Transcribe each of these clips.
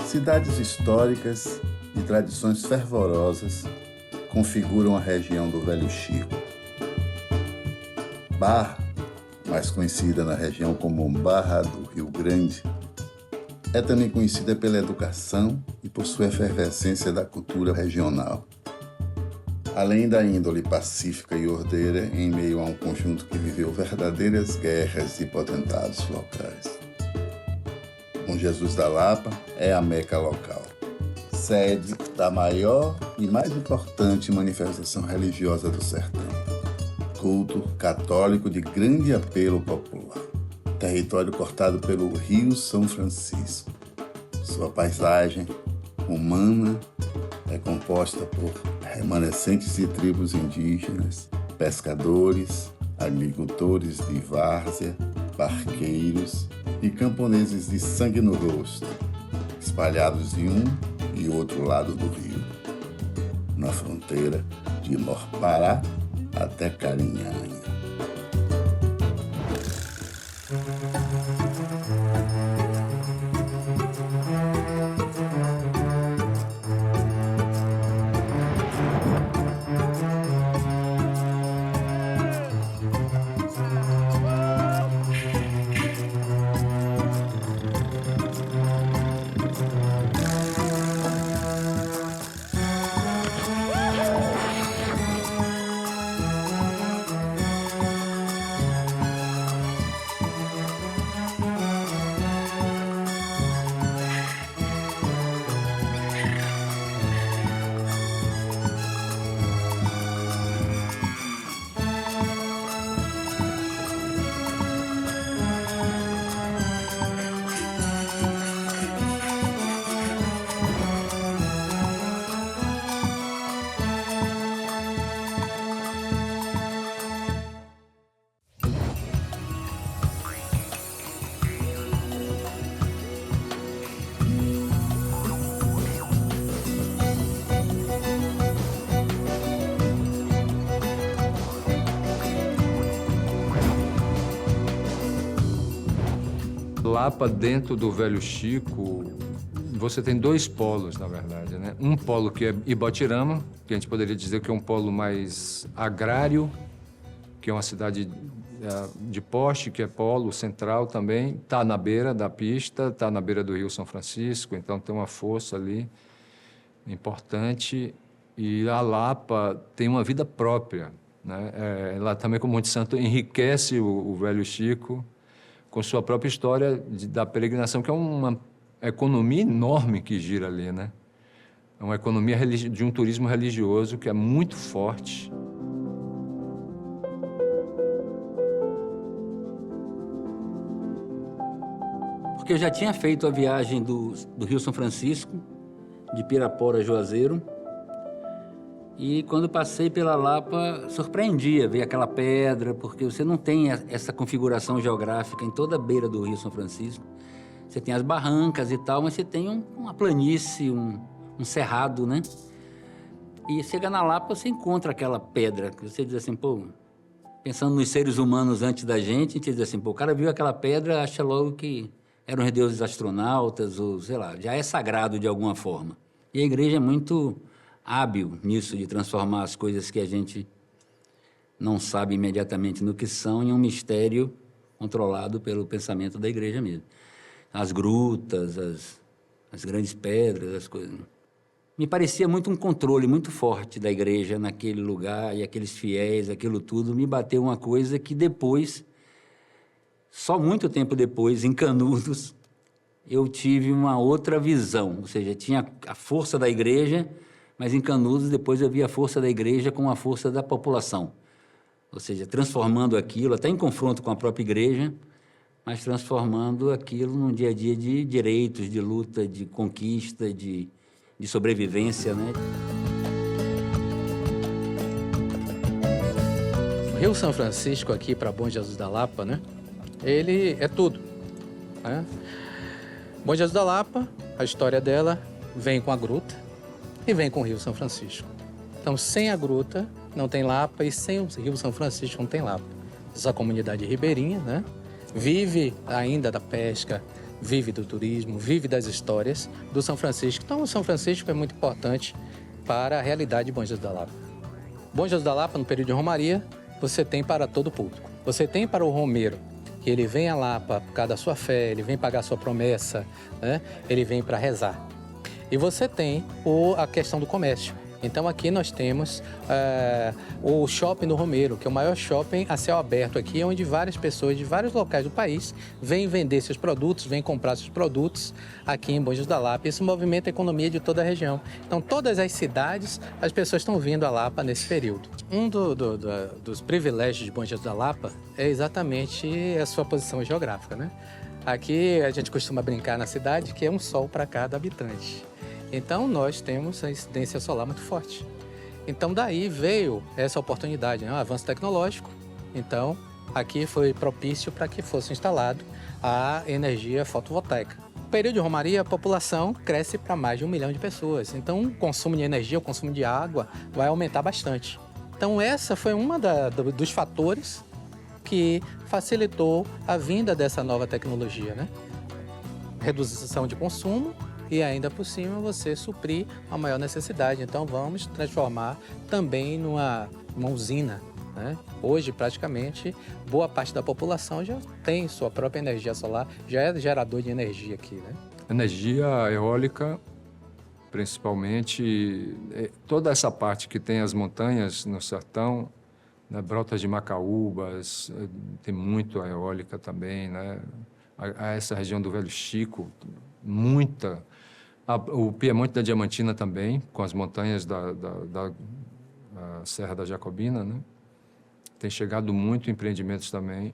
Cidades históricas e tradições fervorosas configuram a região do Velho Chico. Barra, mais conhecida na região como Barra do Rio Grande, é também conhecida pela educação e por sua efervescência da cultura regional. Além da índole pacífica e ordeira, em meio a um conjunto que viveu verdadeiras guerras de potentados locais. Bom Jesus da Lapa é a Meca local, sede da maior e mais importante manifestação religiosa do sertão. Culto católico de grande apelo popular. Território cortado pelo Rio São Francisco. Sua paisagem humana é composta por remanescentes de tribos indígenas, pescadores, agricultores de várzea, barqueiros e camponeses de sangue no rosto, espalhados de um e outro lado do rio, na fronteira de Norpará até Carinhanha. Lapa, dentro do Velho Chico, você tem dois polos, na verdade, né? Um polo que é Ibatirama, que a gente poderia dizer que é um polo mais agrário, que é uma cidade de poste, que é polo central também. Está na beira da pista, está na beira do Rio São Francisco, então tem uma força ali importante. E a Lapa tem uma vida própria, né? Lá também, como Monte Santo, enriquece o Velho Chico com sua própria história da peregrinação, que é uma economia enorme que gira ali, né? É uma economia de um turismo religioso que é muito forte. Porque eu já tinha feito a viagem do Rio São Francisco, de Pirapora a Juazeiro, e quando passei pela Lapa, surpreendia ver aquela pedra, porque você não tem essa configuração geográfica em toda a beira do Rio São Francisco. Você tem as barrancas e tal, mas você tem uma planície, um cerrado, né? E chega na Lapa, você encontra aquela pedra, que você diz assim, pô, pensando nos seres humanos antes da gente diz assim, pô, o cara viu aquela pedra, acha logo que eram os deuses astronautas, ou sei lá, já é sagrado de alguma forma. E a igreja é muito hábil nisso, de transformar as coisas que a gente não sabe imediatamente no que são em um mistério controlado pelo pensamento da igreja mesmo. As grutas, as grandes pedras, as coisas. Me parecia muito um controle muito forte da igreja naquele lugar, e aqueles fiéis, aquilo tudo. Me bateu uma coisa que depois, só muito tempo depois, em Canudos, eu tive uma outra visão. Ou seja, tinha a força da igreja, mas em Canudos, depois eu vi a força da igreja com a força da população. Ou seja, transformando aquilo, até em confronto com a própria igreja, mas transformando aquilo num dia a dia de direitos, de luta, de conquista, de sobrevivência, né? O Rio São Francisco aqui para Bom Jesus da Lapa, né? Ele é tudo, né? Bom Jesus da Lapa, a história dela vem com a gruta e vem com o Rio São Francisco. Então, sem a gruta não tem Lapa e sem o Rio São Francisco não tem Lapa. Essa comunidade ribeirinha, né? Vive ainda da pesca, vive do turismo, vive das histórias do São Francisco. Então, o São Francisco é muito importante para a realidade de Bom Jesus da Lapa. Bom Jesus da Lapa, no período de romaria, você tem para todo o público. Você tem para o romeiro, que ele vem a Lapa por causa da sua fé, ele vem pagar a sua promessa, né? Ele vem para rezar. E você tem a questão do comércio. Então, aqui nós temos o Shopping do Romeiro, que é o maior shopping a céu aberto aqui, onde várias pessoas de vários locais do país vêm vender seus produtos, vêm comprar seus produtos aqui em Bom Jesus da Lapa. Isso movimenta a economia de toda a região. Então, todas as cidades, as pessoas estão vindo a Lapa nesse período. Um dos privilégios de Bom Jesus da Lapa é exatamente a sua posição geográfica, né? Aqui a gente costuma brincar na cidade que é um sol para cada habitante. Então, nós temos a incidência solar muito forte. Então, daí veio essa oportunidade, né? Um avanço tecnológico. Então, aqui foi propício para que fosse instalado a energia fotovoltaica. No período de romaria, a população cresce para mais de 1 milhão de pessoas. Então, o consumo de energia, o consumo de água vai aumentar bastante. Então, essa foi uma dos fatores que facilitou a vinda dessa nova tecnologia, né? Redução de consumo e ainda por cima você suprir a maior necessidade. Então vamos transformar também numa usina, né? Hoje praticamente boa parte da população já tem sua própria energia solar, já é gerador de energia aqui, né? Energia eólica, principalmente, toda essa parte que tem as montanhas no sertão, né? Brotas de macaúbas, tem muito a eólica também, né? Essa região do Velho Chico, muita. O Piemonte da Diamantina também, com as montanhas da Serra da Jacobina, né? Tem chegado muito empreendimentos também.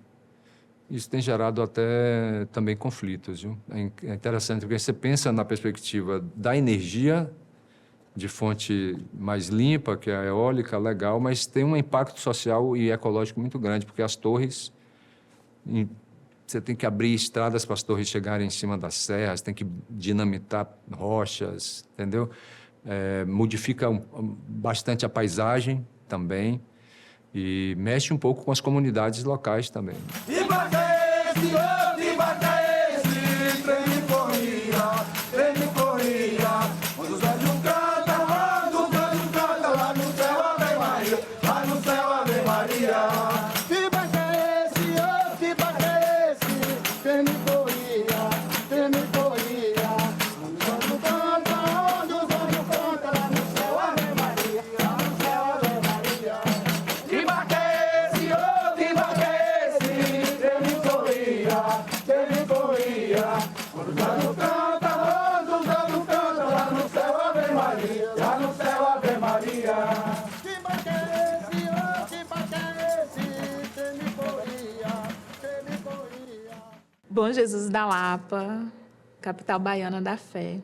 Isso tem gerado até também conflitos, viu? É interessante, porque você pensa na perspectiva da energia de fonte mais limpa, que é a eólica, legal, mas tem um impacto social e ecológico muito grande, porque as torres... Você tem que abrir estradas para as torres chegarem em cima das serras, tem que dinamitar rochas, entendeu? Modifica bastante a paisagem também e mexe um pouco com as comunidades locais também. Bom Jesus da Lapa, capital baiana da fé.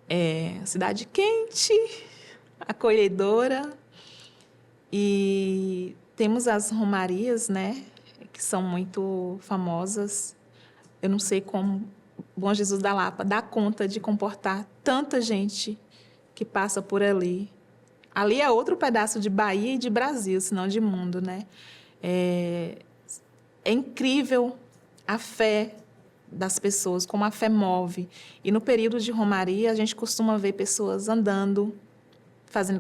É cidade quente, acolhedora, e temos as romarias, né, que são muito famosas. Eu não sei como Bom Jesus da Lapa dá conta de comportar tanta gente que passa por ali. Ali é outro pedaço de Bahia e de Brasil, se não de mundo, né? É incrível a fé das pessoas, como a fé move. E no período de romaria, a gente costuma ver pessoas andando,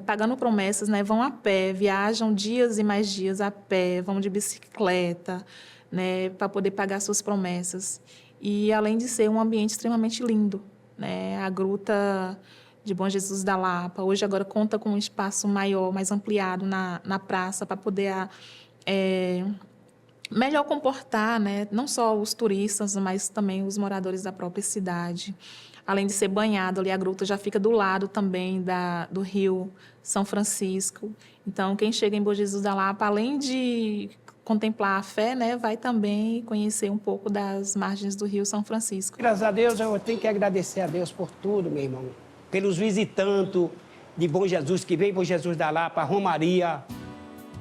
pagando promessas, né? Vão a pé, viajam dias e mais dias a pé, vão de bicicleta, né? Para poder pagar suas promessas. E, além de ser um ambiente extremamente lindo, né? A Gruta de Bom Jesus da Lapa, hoje agora conta com um espaço maior, mais ampliado na praça, para poder melhor comportar, né? Não só os turistas, mas também os moradores da própria cidade. Além de ser banhado ali, a gruta já fica do lado também do Rio São Francisco. Então, quem chega em Bom Jesus da Lapa, além de contemplar a fé, né, vai também conhecer um pouco das margens do Rio São Francisco. Graças a Deus, eu tenho que agradecer a Deus por tudo, meu irmão. Pelos visitantes de Bom Jesus, que vem Bom Jesus da Lapa, a Romaria,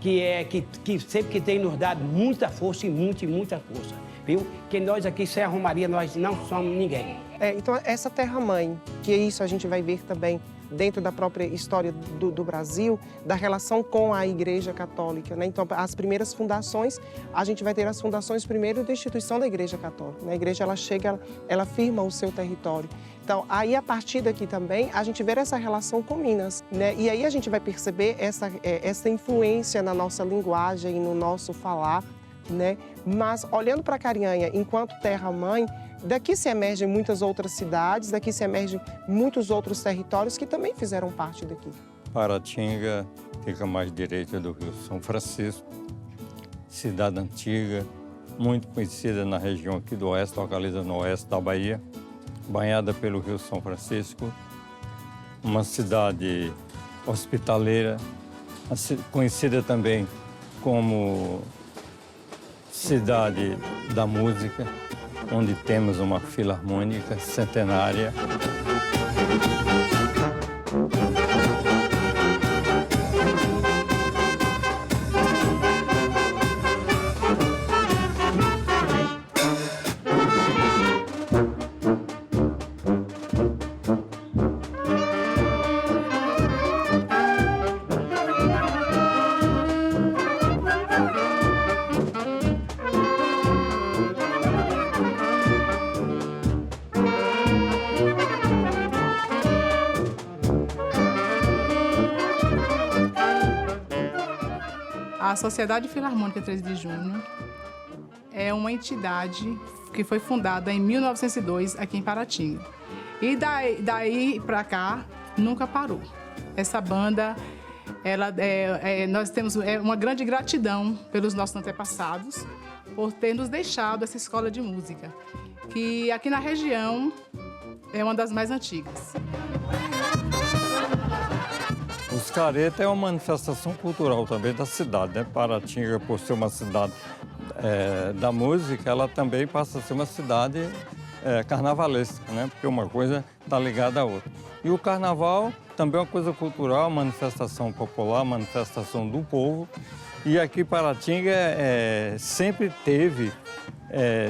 que sempre que tem nos dado muita força e muita força, viu? Que nós aqui, sem a Romaria, nós não somos ninguém. Então, essa terra-mãe, que é isso a gente vai ver também dentro da própria história do Brasil, da relação com a Igreja Católica, né? Então, as primeiras fundações, a gente vai ter as fundações primeiro da instituição da Igreja Católica, né? A Igreja, ela chega, ela firma o seu território. Então, aí, a partir daqui também, a gente vê essa relação com Minas, né? E aí a gente vai perceber essa influência na nossa linguagem e no nosso falar, né? Mas, olhando para Carinhanha enquanto terra-mãe, daqui se emergem muitas outras cidades, daqui se emergem muitos outros territórios que também fizeram parte daqui. Paratinga fica mais à direita do Rio São Francisco, cidade antiga, muito conhecida na região aqui do oeste, localizada no oeste da Bahia, banhada pelo Rio São Francisco, uma cidade hospitaleira, conhecida também como cidade da música, onde temos uma filarmônica centenária. A Sociedade Filarmônica 13 de Junho é uma entidade que foi fundada em 1902 aqui em Paratinga. E daí para cá, nunca parou. Essa banda, nós temos uma grande gratidão pelos nossos antepassados por ter nos deixado essa escola de música, que aqui na região é uma das mais antigas. Os caretas é uma manifestação cultural também da cidade, né? Paratinga, por ser uma cidade da música, ela também passa a ser uma cidade carnavalesca, né? Porque uma coisa está ligada à outra. E o carnaval também é uma coisa cultural, manifestação popular, manifestação do povo. E aqui Paratinga sempre teve,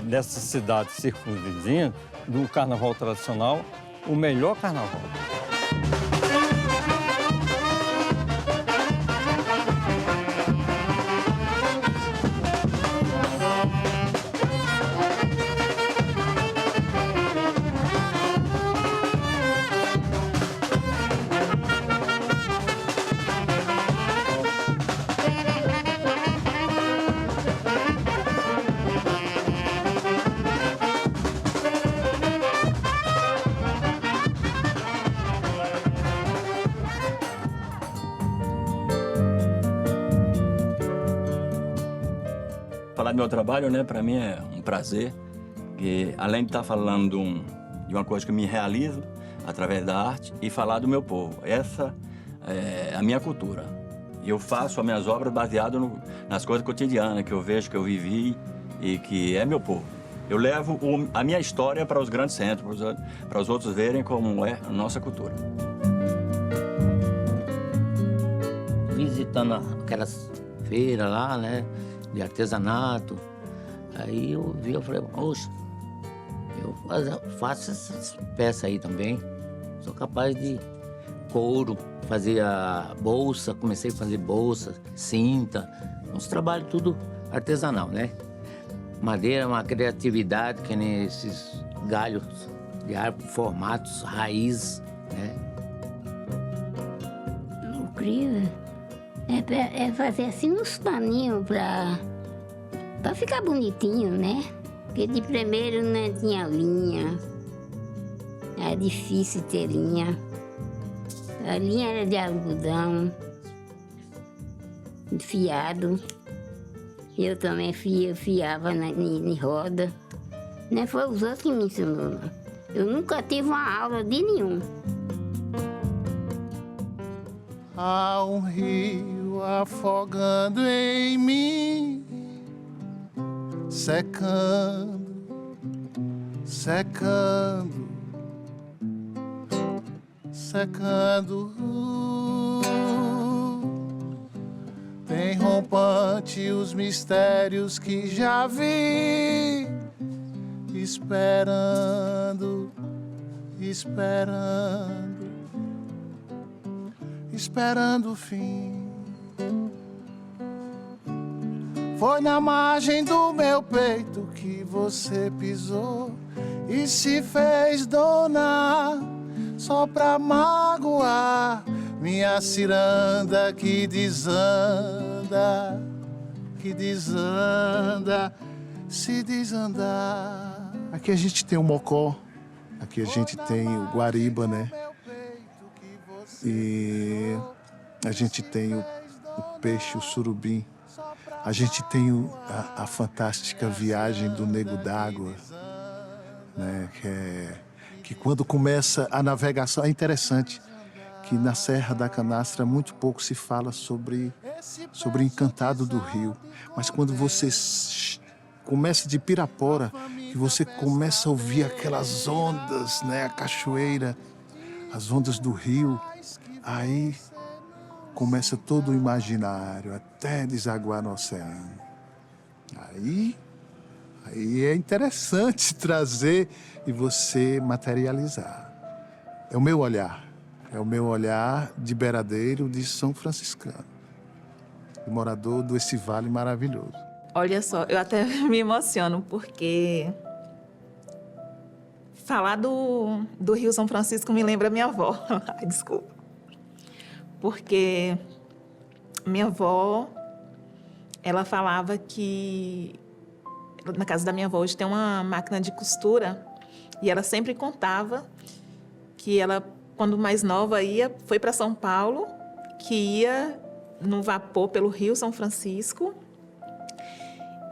dessas cidades circunvizinhas, do carnaval tradicional, o melhor carnaval. Falar do meu trabalho, né, para mim é um prazer, que além de estar falando de uma coisa que me realizo através da arte e falar do meu povo. Essa é a minha cultura. Eu faço as minhas obras baseadas nas coisas cotidianas que eu vejo, que eu vivi e que é meu povo. Eu levo a minha história para os grandes centros, para os outros verem como é a nossa cultura. Visitando aquelas feiras lá, né, de artesanato, aí eu vi, eu falei, poxa, eu faço essas peças aí também. Sou capaz de couro, fazia bolsa, comecei a fazer bolsa, cinta, uns trabalhos tudo artesanal, né? Madeira é uma criatividade, que nem esses galhos de árvore, formatos, raízes, né? Incrível. É fazer assim uns paninhos pra ficar bonitinho, né? Porque de primeiro não tinha linha. Era difícil ter linha. A linha era de algodão, fiado. Eu também fiava em roda. Né? Foi os outros que me ensinou. Não. Eu nunca tive uma aula de nenhum. Há um rio afogando em mim, secando, secando, secando. Tem rompante os mistérios que já vi, esperando, esperando. esperando o fim. Foi na margem do meu peito que você pisou e se fez dona só pra magoar minha ciranda que desanda, se desandar. Aqui a gente tem o mocó, aqui a gente tem o guariba, né? E a gente tem o peixe, o surubim. A gente tem a fantástica viagem do Nego d'Água, né? Que quando começa a navegação, é interessante que na Serra da Canastra muito pouco se fala sobre o encantado do rio. Mas quando você começa de Pirapora, que você começa a ouvir aquelas ondas, né? A cachoeira, as ondas do rio, aí começa todo o imaginário, até desaguar no oceano. Aí é interessante trazer e você materializar. É o meu olhar de beiradeiro de São Franciscano, de morador desse vale maravilhoso. Olha só, eu até me emociono, porque falar do Rio São Francisco me lembra minha avó. Ai, desculpa. Porque minha avó, ela falava que na casa da minha avó hoje tem uma máquina de costura e ela sempre contava que ela, quando mais nova, foi para São Paulo, que ia no vapor pelo Rio São Francisco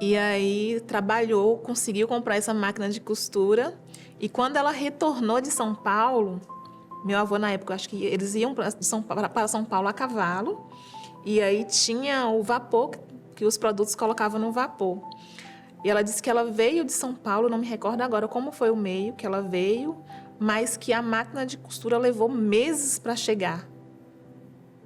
e aí trabalhou, conseguiu comprar essa máquina de costura e quando ela retornou de São Paulo, meu avô, na época, acho que eles iam para São Paulo a cavalo e aí tinha o vapor, que os produtos colocavam no vapor. E ela disse que ela veio de São Paulo, não me recordo agora como foi o meio que ela veio, mas que a máquina de costura levou meses para chegar.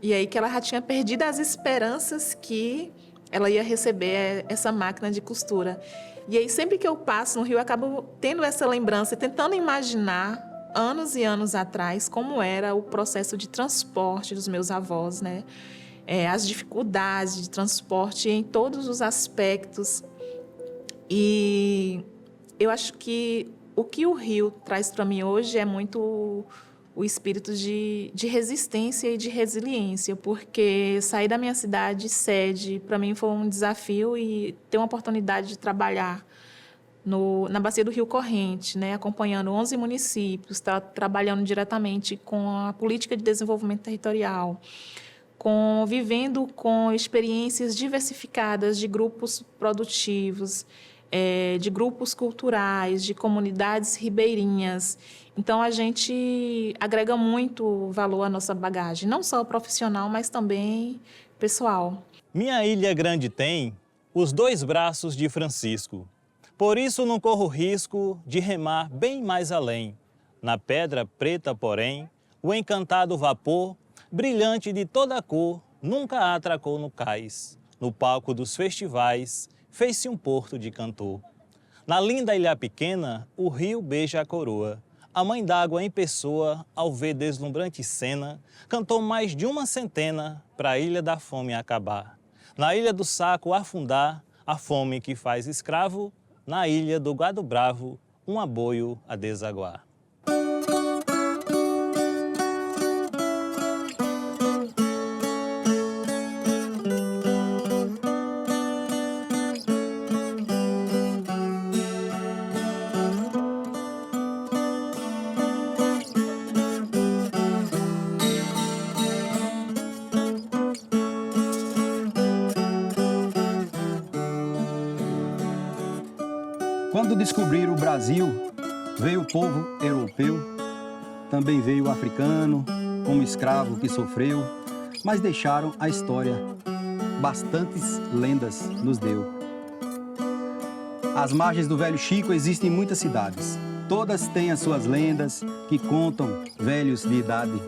E aí que ela já tinha perdido as esperanças que ela ia receber essa máquina de costura. E aí sempre que eu passo no Rio, eu acabo tendo essa lembrança, tentando imaginar anos e anos atrás, como era o processo de transporte dos meus avós, né? As dificuldades de transporte em todos os aspectos. E eu acho que o Rio traz para mim hoje é muito o espírito de resistência e de resiliência, porque sair da minha cidade sede, para mim foi um desafio e ter uma oportunidade de trabalhar na bacia do Rio Corrente, né, acompanhando 11 municípios, trabalhando diretamente com a política de desenvolvimento territorial, vivendo com experiências diversificadas de grupos produtivos, de grupos culturais, de comunidades ribeirinhas. Então, a gente agrega muito valor à nossa bagagem, não só profissional, mas também pessoal. Minha ilha grande tem os 2 braços de Francisco. Por isso não corro risco de remar bem mais além. Na pedra preta, porém, o encantado vapor, brilhante de toda cor, nunca atracou no cais. No palco dos festivais, fez-se um porto de cantor. Na linda ilha pequena, o rio beija a coroa. A mãe d'água em pessoa, ao ver deslumbrante cena, cantou mais de 100 pra ilha da fome acabar. Na ilha do saco afundar, a fome que faz escravo, na ilha do gado bravo, um aboio a desaguar. Quando descobriram o Brasil, veio o povo europeu, também veio o africano, como escravo que sofreu, mas deixaram a história, bastantes lendas nos deu. Às margens do Velho Chico existem muitas cidades, todas têm as suas lendas que contam velhos de idade.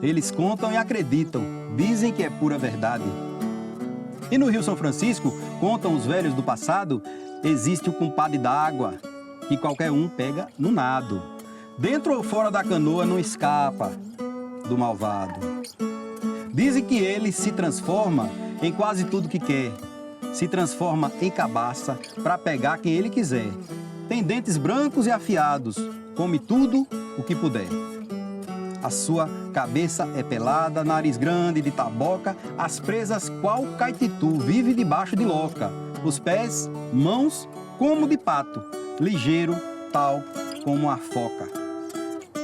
Eles contam e acreditam, dizem que é pura verdade. E no Rio São Francisco, contam os velhos do passado, existe o compadre d'água, que qualquer um pega no nado. Dentro ou fora da canoa não escapa do malvado. Dizem que ele se transforma em quase tudo que quer. Se transforma em cabaça para pegar quem ele quiser. Tem dentes brancos e afiados, come tudo o que puder. A sua cabeça é pelada, nariz grande de taboca, as presas qual caititu, vive debaixo de loca. Os pés, mãos, como de pato, ligeiro, tal como a foca.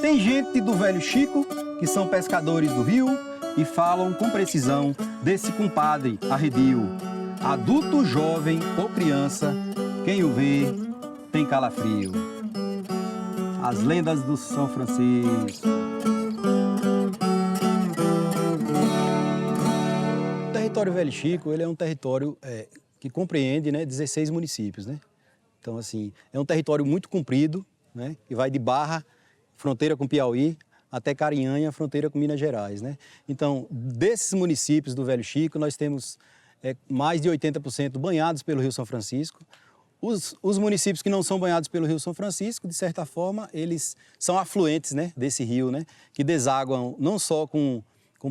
Tem gente do velho Chico, que são pescadores do rio, e falam com precisão desse compadre arredio. Adulto, jovem ou criança, quem o vê tem calafrio. As lendas do São Francisco. O território Velho Chico, ele é um território que compreende, né, 16 municípios, né? Então, assim, é um território muito comprido, né, que vai de Barra, fronteira com Piauí, até Carinhanha, fronteira com Minas Gerais, né? Então, desses municípios do Velho Chico, nós temos mais de 80% banhados pelo Rio São Francisco. Os municípios que não são banhados pelo Rio São Francisco, de certa forma, eles são afluentes, né, desse rio, né, que desaguam não só com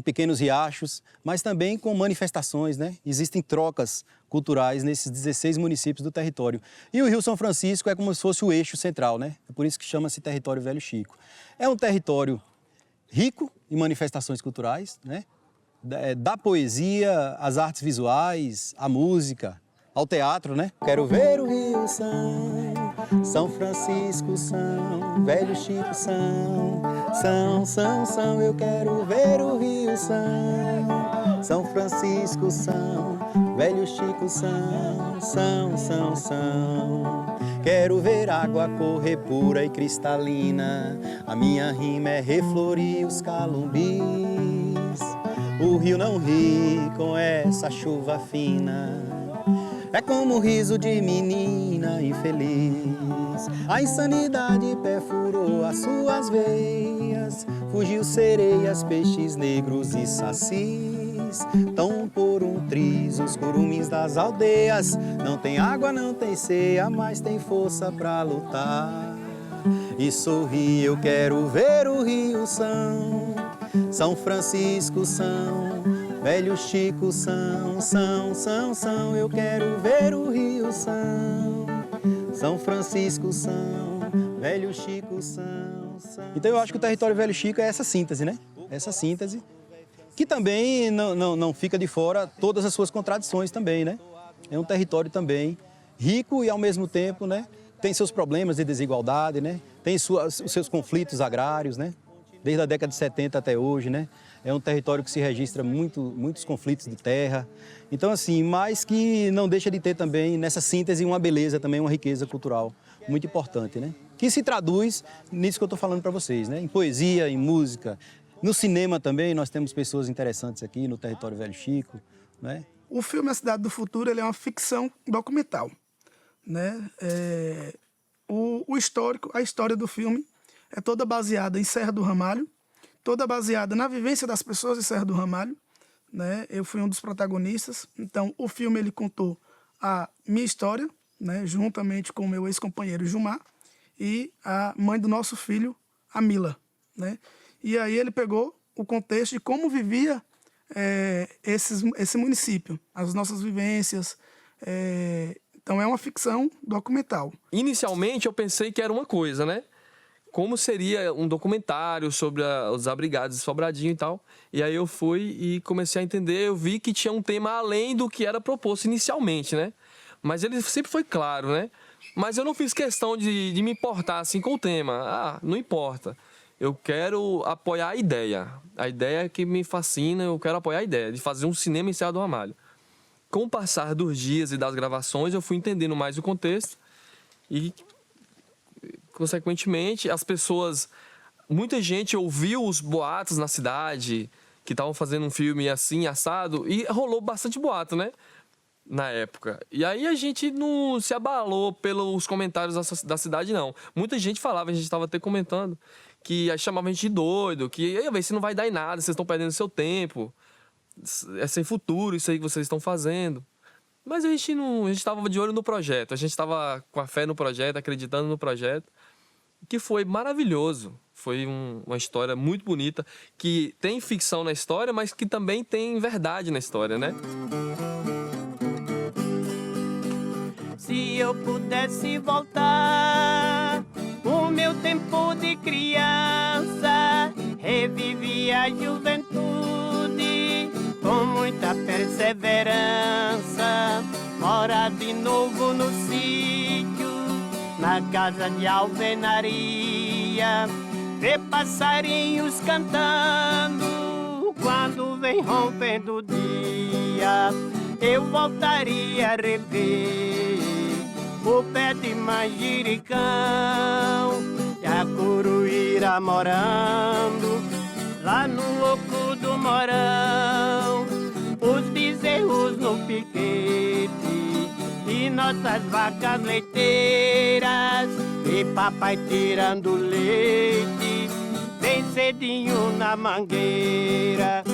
pequenos riachos, mas também com manifestações, né? Existem trocas culturais nesses 16 municípios do território. E o Rio São Francisco é como se fosse o eixo central, né? É por isso que chama-se Território Velho Chico. É um território rico em manifestações culturais, né? Da poesia, às artes visuais, à música, ao teatro, né? Quero ver o Rio São Francisco São, Velho Chico São, eu quero ver o Rio São Francisco São, Velho Chico São. Quero ver água correr pura e cristalina, a minha rima é reflorir os calumbis. O rio não ri com essa chuva fina, é como o riso de menina infeliz. A insanidade perfurou as suas veias, fugiu sereias, peixes negros e sacis. Tão por um triz os curumins das aldeias, não tem água, não tem ceia, mas tem força pra lutar. E sorri, eu quero ver o Rio São Francisco São, Velho Chico São, eu quero ver o Rio São Francisco São, Velho Chico São. Então eu acho que o território Velho Chico é essa síntese, né? Essa síntese, que também não fica de fora todas as suas contradições também, né? É um território também rico e ao mesmo tempo, né, tem seus problemas de desigualdade, né? Tem os seus conflitos agrários, né? Desde a década de 70 até hoje, né? É um território que se registra muitos conflitos de terra. Então, assim, mas que não deixa de ter também, nessa síntese, uma beleza também, uma riqueza cultural muito importante, né? Que se traduz nisso que eu estou falando para vocês, né? Em poesia, em música. No cinema também, nós temos pessoas interessantes aqui no território Velho Chico, né? O filme A Cidade do Futuro, ele é uma ficção documental, né? O histórico, a história do filme é toda baseada em Serra do Ramalho, toda baseada na vivência das pessoas de Serra do Ramalho, né? Eu fui um dos protagonistas. Então, o filme ele contou a minha história, né? Juntamente com o meu ex-companheiro Gilmar e a mãe do nosso filho, a Mila, né? E aí ele pegou o contexto de como vivia esse município, as nossas vivências. Então, é uma ficção documental. Inicialmente, eu pensei que era uma coisa, né? Como seria um documentário sobre os abrigados de Sobradinho e tal. E aí eu fui e comecei a entender, eu vi que tinha um tema além do que era proposto inicialmente, né? Mas ele sempre foi claro, né? Mas eu não fiz questão de me importar assim com o tema. Não importa. Eu quero apoiar a ideia. A ideia que me fascina, eu quero apoiar a ideia de fazer um cinema em Serra do Ramalho. Com o passar dos dias e das gravações, eu fui entendendo mais o contexto e, consequentemente, as pessoas... Muita gente ouviu os boatos na cidade que estavam fazendo um filme assim, assado, e rolou bastante boato, né? Na época. E aí a gente não se abalou pelos comentários da cidade, não. Muita gente falava, a gente estava até comentando, que chamava a gente de doido, que ia ver se não vai dar em nada, vocês estão perdendo seu tempo, é sem futuro isso aí que vocês estão fazendo. Mas a gente estava de olho no projeto, a gente estava com a fé no projeto, acreditando no projeto, que foi maravilhoso. Foi uma história muito bonita, que tem ficção na história, mas que também tem verdade na história, né? Se eu pudesse voltar o meu tempo de criança, revivia a juventude com muita perseverança, morar de novo no sítio, na casa de alvenaria, ver passarinhos cantando quando vem rompendo o dia. Eu voltaria a rever o pé de manjericão e a coruíra morando lá no oco do morão, os bezerros no piquete e nossas vacas leiteiras e papai tirando leite bem cedinho na mangueira.